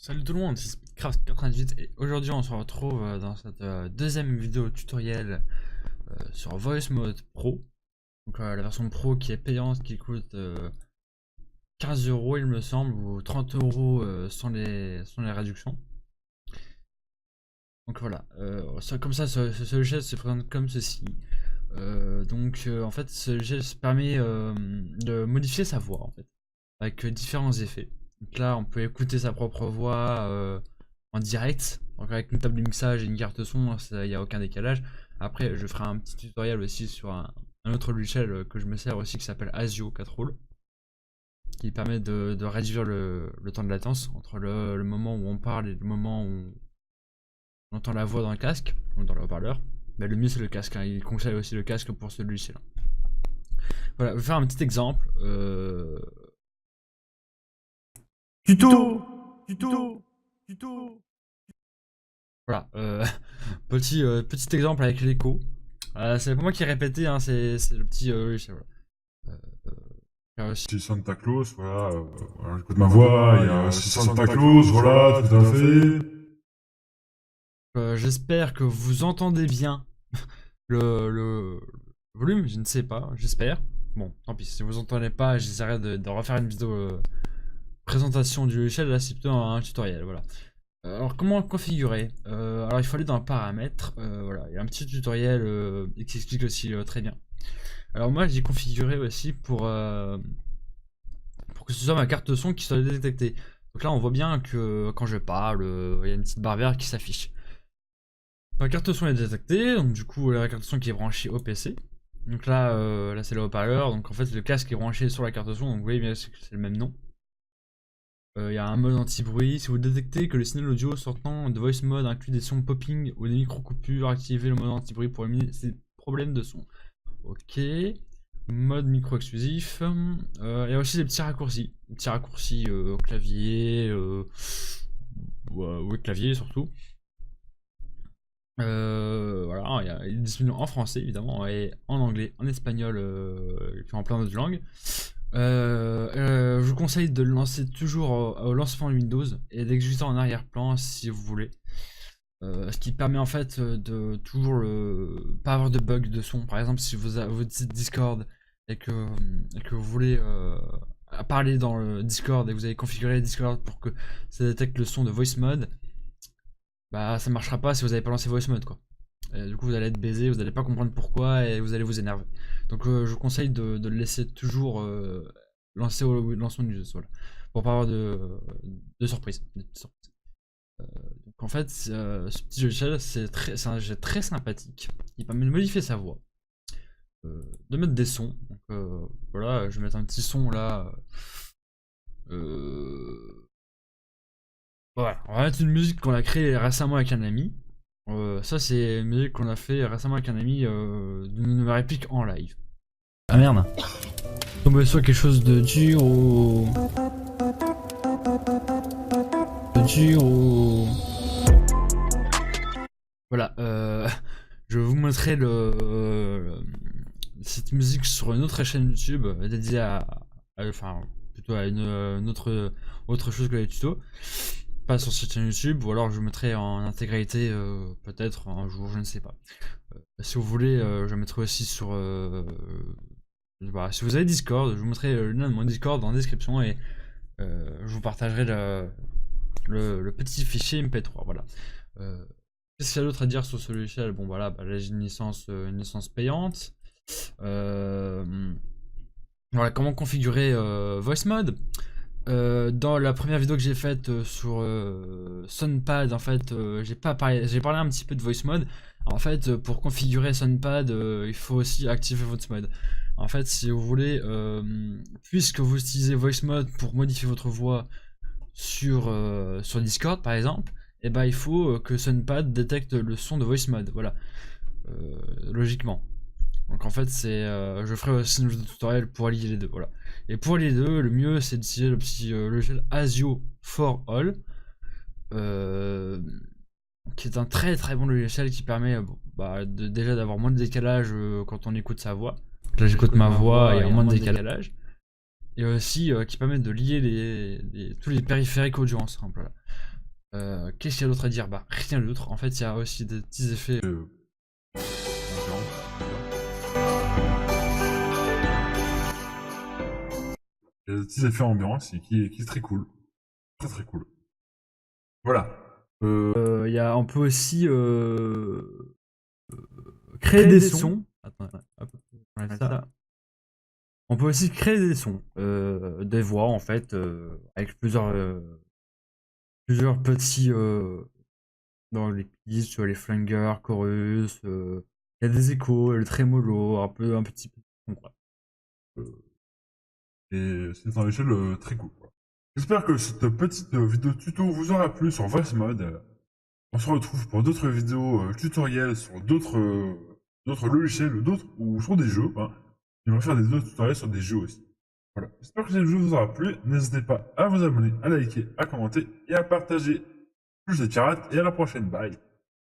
Salut tout le monde, c'est Speedcraft98 et aujourd'hui on se retrouve dans cette deuxième vidéo tutoriel sur Voice Mode Pro. Donc la version Pro qui est payante, qui coûte 15 € il me semble, ou 30 € sans les réductions. Donc voilà, comme ça ce logiciel se présente comme ceci. En fait ce logiciel permet de modifier sa voix en fait, avec différents effets. Donc là, on peut écouter sa propre voix en direct. Donc avec une table de mixage et une carte son, il n'y a aucun décalage. Après, je ferai un petit tutoriel aussi sur un autre logiciel que je me sers aussi qui s'appelle Asio 4 Roll, qui permet de réduire le temps de latence entre le moment où on parle et le moment où on entend la voix dans le casque ou dans le haut-parleur. Mais le mieux c'est le casque, hein. Il conseille aussi le casque pour ce logiciel. Voilà, je vais faire un petit exemple. Tuto. Voilà, petit exemple avec l'écho. C'est pas moi qui ai répété, hein, c'est le petit logiciel. Voilà. Aussi. C'est Santa Claus, voilà. Voilà, j'écoute ma voix, il y a aussi Santa Claus, voilà, tout à fait. J'espère que vous entendez bien le volume, je ne sais pas, j'espère. Bon, tant pis, si vous entendez pas, j'essaierai de refaire une vidéo présentation du logiciel, là c'est plutôt un tutoriel, voilà. Alors comment configurer alors il faut aller dans paramètres, voilà, il y a un petit tutoriel qui explique aussi très bien. Alors moi j'ai configuré aussi pour que ce soit ma carte son qui soit détectée. Donc là on voit bien que quand je parle, il y a une petite barre verte qui s'affiche. Ma carte son est détectée, donc du coup la carte son qui est branchée au PC. Donc là c'est le haut-parleur, donc en fait le casque est branché sur la carte son, donc vous voyez bien c'est le même nom. Il y a un mode anti-bruit. Si vous détectez que le signal audio sortant de voice mode inclut des sons popping ou des micro-coupures, activez le mode anti-bruit pour éliminer ces problèmes de son. Ok. Mode micro exclusif. Il y a aussi des petits raccourcis. Des petits raccourcis au clavier. Ou clavier surtout. Voilà, il est disponible en français évidemment, et en anglais, en espagnol, et puis en plein d'autres langues. Je vous conseille de le lancer toujours au lancement de Windows et d'exécuter en arrière-plan si vous voulez. Ce qui permet en fait de toujours pas avoir de bug de son. Par exemple, si vous avez votre site Discord et que vous voulez parler dans le Discord et que vous avez configuré Discord pour que ça détecte le son de voice mode, bah ça marchera pas si vous avez pas lancé voice mode quoi. Et du coup vous allez être baisé, vous n'allez pas comprendre pourquoi et vous allez vous énerver. Donc je vous conseille de le laisser toujours lancer au lancement du jeu, voilà, pour pas avoir de surprise. Donc en fait ce petit logiciel c'est un jeu très sympathique qui permet de modifier sa voix, de mettre des sons. Donc voilà, je vais mettre un petit son là. Voilà, on va mettre une musique qu'on a créée récemment avec un ami. Ça c'est une musique qu'on a fait récemment avec un ami d'une réplique en live. Ah merde. Tomber sur quelque chose de dur ou... Voilà, je vous montrerai cette musique sur une autre chaîne YouTube dédiée enfin, plutôt à une autre chose que les tutos. Pas sur cette chaîne YouTube, ou alors je mettrai en intégralité peut-être un jour, je ne sais pas. Si vous voulez, je mettrai aussi sur... si vous avez Discord, je vous mettrai le lien de mon Discord dans la description et je vous partagerai le petit fichier MP3. Voilà. Qu'est-ce qu'il y a d'autre à dire sur ce logiciel? Bon voilà, là j'ai une licence payante. Voilà, comment configurer Voice Mode. Dans la première vidéo que j'ai faite sur Sonpad, en fait, j'ai parlé un petit peu de Voice Mode. En fait, pour configurer Sonpad, il faut aussi activer Voice Mode. En fait, si vous voulez, puisque vous utilisez Voice Mode pour modifier votre voix sur Discord, par exemple, et ben il faut que Sonpad détecte le son de Voice Mode. Voilà, logiquement. Donc en fait, je ferai aussi une vidéo tutoriel pour allier les deux. Voilà. Et pour allier les deux, le mieux c'est d'utiliser le petit logiciel Asio for All, qui est un très très bon logiciel qui permet déjà d'avoir moins de décalage quand on écoute sa voix. Là j'écoute ma voix et il y a moins de décalage. Et aussi qui permet de lier tous les périphériques audio ensemble. Voilà. Qu'est-ce qu'il y a d'autre à dire? Bah, rien d'autre. En fait, il y a aussi des petits effets. Il y a des petits effets ambiance qui est très cool. Très très cool. Voilà. On peut aussi créer des sons. Attends, hop, on enlève ça. On peut aussi créer des sons, des voix en fait, avec plusieurs petits dans les pistes, tu vois, les flungers, chorus, il y a des échos, le trémolo, un petit peu de son, quoi. Et c'est en échelle très cool, quoi. J'espère que cette petite vidéo tuto vous aura plu sur Voice Mode. On se retrouve pour d'autres vidéos tutoriels sur d'autres logiciels ou sur des jeux, hein. J'aimerais faire des vidéos tutoriels sur des jeux aussi. Voilà. J'espère que cette vidéo vous aura plu. N'hésitez pas à vous abonner, à liker, à commenter et à partager. Plus de pirates et à la prochaine. Bye.